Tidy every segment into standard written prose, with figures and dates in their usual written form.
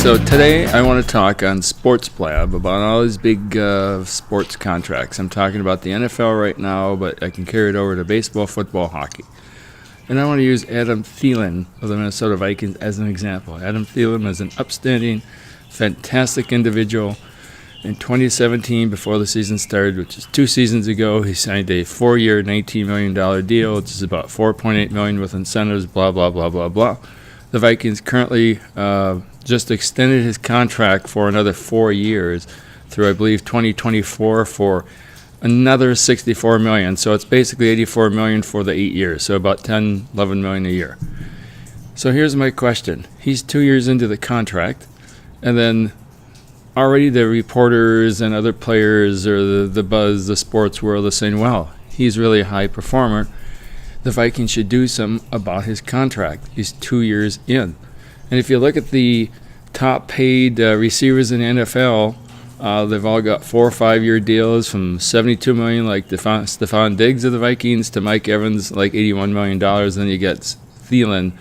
So today I want to talk on Sports Blabb about all these big sports contracts. I'm talking about the NFL right now, but I can carry it over to baseball, football, hockey. And I want to use Adam Thielen of the Minnesota Vikings as an example. Adam Thielen is an upstanding, fantastic individual. In 2017, before the season started, which is 2 seasons ago, he signed a 4-year, $19 million deal, which is about $4.8 million with incentives, blah, blah, blah, blah, blah. The Vikings currently just extended his contract for another 4 years through, I believe, 2024 for another $64 million. So it's basically $84 million for the 8 years, so about $10, $11 million a year. So here's my question. He's 2 years into the contract, and then already the reporters and other players or the buzz, the sports world is saying, well, he's really a high performer. The Vikings should do something about his contract. He's 2 years in. And if you look at the top paid receivers in the NFL, they've all got 4 or 5 year deals from $72 million, like Stephon Diggs of the Vikings, to Mike Evans, like $81 million. Then you get Thielen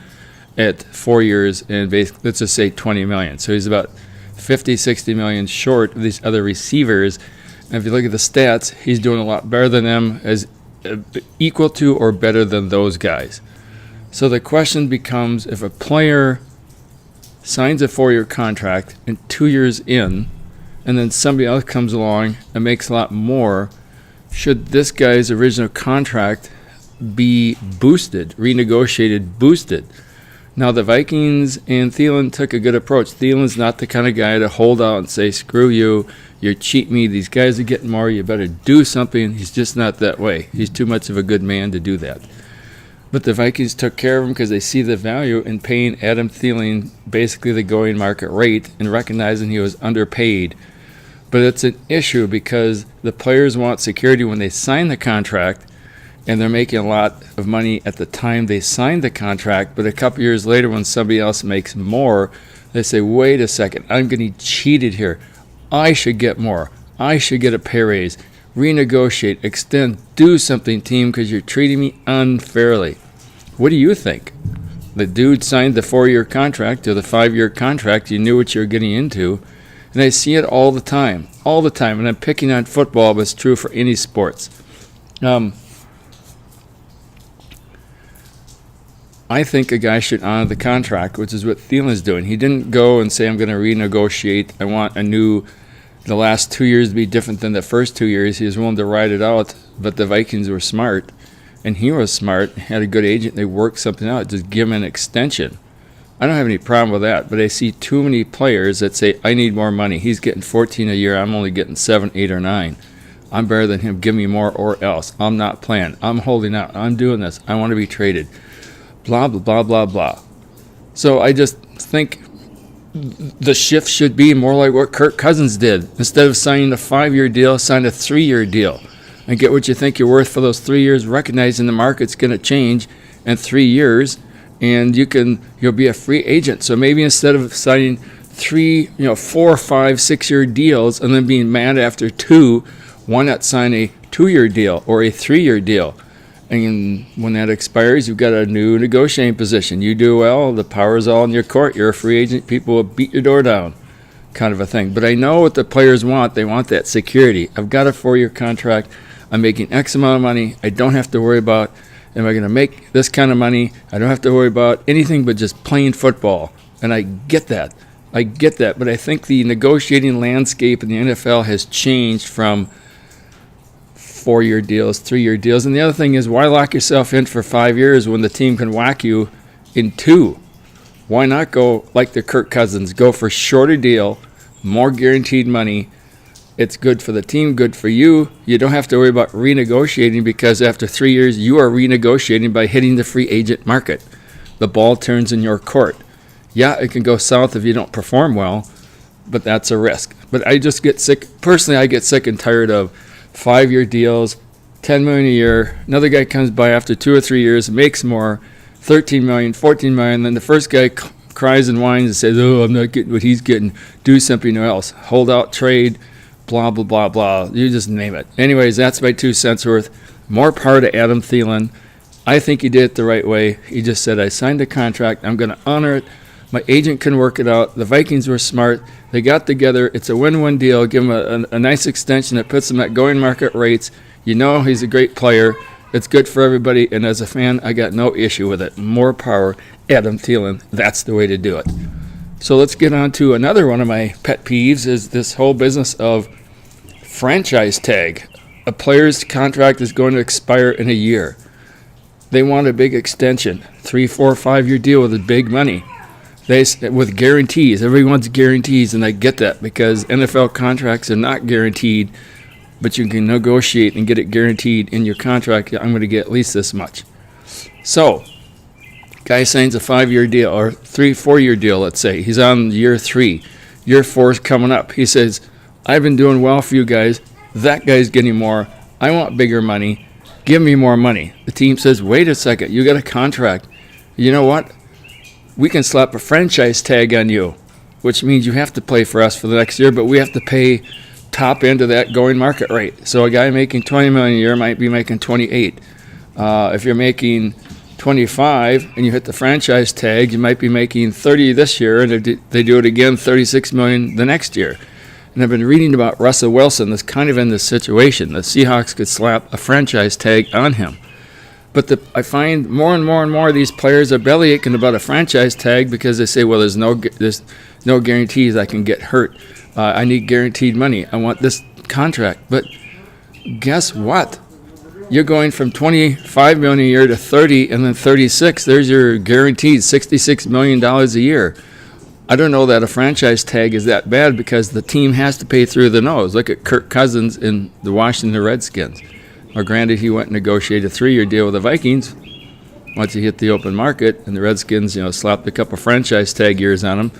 at 4 years and basically, let's just say $20 million. So he's about 50, 60 million short of these other receivers. And if you look at the stats, he's doing a lot better than them, as equal to or better than those guys. So the question becomes, if a player signs a 4-year contract and 2 years in, and then somebody else comes along and makes a lot more, should this guy's original contract be boosted, renegotiated, boosted? Now, the Vikings and Thielen took a good approach. Thielen's not the kind of guy to hold out and say, screw you, you're cheating me, these guys are getting more, you better do something. He's just not that way. He's too much of a good man to do that. But the Vikings took care of him because they see the value in paying Adam Thielen basically the going market rate and recognizing he was underpaid. But it's an issue because the players want security when they sign the contract, and they're making a lot of money at the time they signed the contract, but a couple years later when somebody else makes more, they say, wait a second, I'm getting cheated here. I should get more. I should get a pay raise. Renegotiate, extend, do something, team, because you're treating me unfairly. What do you think? The dude signed the 4-year contract or the 5-year contract. You knew what you were getting into. And I see it all the time. And I'm picking on football, but it's true for any sports. I think a guy should honor the contract, which is what Thielen's doing. He didn't go and say, I'm going to renegotiate. I want the last 2 years to be different than the first 2 years. He was willing to ride it out, but the Vikings were smart, and he was smart, had a good agent. They worked something out. Just give him an extension. I don't have any problem with that, but I see too many players that say, I need more money. He's getting 14 a year. I'm only getting 7, 8, or 9. I'm better than him. Give me more or else. I'm not playing. I'm holding out. I'm doing this. I want to be traded. Blah, blah, blah, blah, blah. So I just think the shift should be more like what Kirk Cousins did. Instead of signing a 5-year deal, sign a 3-year deal and get what you think you're worth for those 3 years, recognizing the market's going to change in 3 years, and you'll be a free agent. So maybe instead of signing 4, 5, 6-year deals and then being mad after 2, why not sign a 2-year deal or a 3-year deal? And when that expires, you've got a new negotiating position. You do well, the power's all in your court. You're a free agent. People will beat your door down, kind of a thing. But I know what the players want. They want that security. I've got a 4-year contract. I'm making X amount of money. I don't have to worry about, am I going to make this kind of money? I don't have to worry about anything but just playing football. And I get that. But I think the negotiating landscape in the NFL has changed from 4-year deals, 3-year deals. And the other thing is, why lock yourself in for 5 years when the team can whack you in 2? Why not go like the Kirk Cousins? Go for shorter deal, more guaranteed money. It's good for the team, good for you. You don't have to worry about renegotiating, because after 3 years, you are renegotiating by hitting the free agent market. The ball turns in your court. Yeah, it can go south if you don't perform well, but that's a risk. But I just get sick. Personally, I get sick and tired of 5-year deals, $10 million a year. Another guy comes by after 2 or 3 years, makes more, $13 million, $14 million. Then the first guy cries and whines and says, oh, I'm not getting what he's getting. Do something else. Hold out, trade, blah, blah, blah, blah. You just name it. Anyways, that's my 2 cents worth. More power to Adam Thielen. I think he did it the right way. He just said, I signed a contract. I'm going to honor it. My agent can work it out. The Vikings were smart. They got together. It's a win-win deal. Give him a nice extension that puts him at going market rates. You know he's a great player. It's good for everybody. And as a fan, I got no issue with it. More power, Adam Thielen. That's the way to do it. So let's get on to another one of my pet peeves is this whole business of franchise tag. A player's contract is going to expire in a year. They want a big extension, 3, 4, 5-year deal with big money. With guarantees. Everyone's guarantees, and I get that because NFL contracts are not guaranteed, but you can negotiate and get it guaranteed in your contract. I'm going to get at least this much. So, guy signs a 5-year deal or 3, 4-year deal, let's say. He's on year 3. Year 4 is coming up. He says, I've been doing well for you guys. That guy's getting more. I want bigger money. Give me more money. The team says, wait a second. You got a contract. You know what? We can slap a franchise tag on you, which means you have to play for us for the next year, but we have to pay top end of that going market rate. So a guy making $20 million a year might be making 28. If you're making 25 and you hit the franchise tag, you might be making 30 this year, and if they do it again, 36 million the next year. And I've been reading about Russell Wilson that's kind of in this situation. The Seahawks could slap a franchise tag on him. But I find more and more of these players are belly aching about a franchise tag because they say, well, there's no guarantees I can get hurt. I need guaranteed money. I want this contract. But guess what? You're going from $25 million a year to 30 and then 36. There's your guaranteed $66 million a year. I don't know that a franchise tag is that bad because the team has to pay through the nose. Look at Kirk Cousins in the Washington Redskins. Well, granted, he went and negotiated a 3-year deal with the Vikings once he hit the open market, and the Redskins, slapped a couple franchise tag years on him.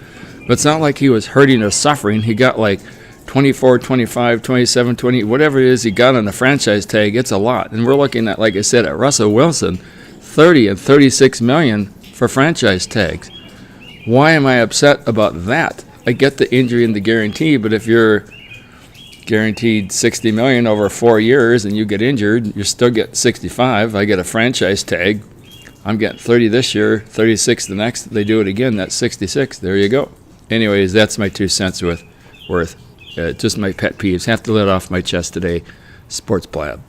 But it's not like he was hurting or suffering. He got like 24, 25, 27, 20, whatever it is he got on the franchise tag. It's a lot. And we're looking at, like I said, at Russell Wilson, 30 and 36 million for franchise tags. Why am I upset about that? I get the injury and the guarantee, but if you're guaranteed $60 million over 4 years and you get injured, you still get 65. I get a franchise tag. I'm getting 30 this year, 36 the next. They do it again, that's 66. There you go. Anyways, that's my 2 cents worth. Just my pet peeves. Have to let off my chest today. Sports Blabb.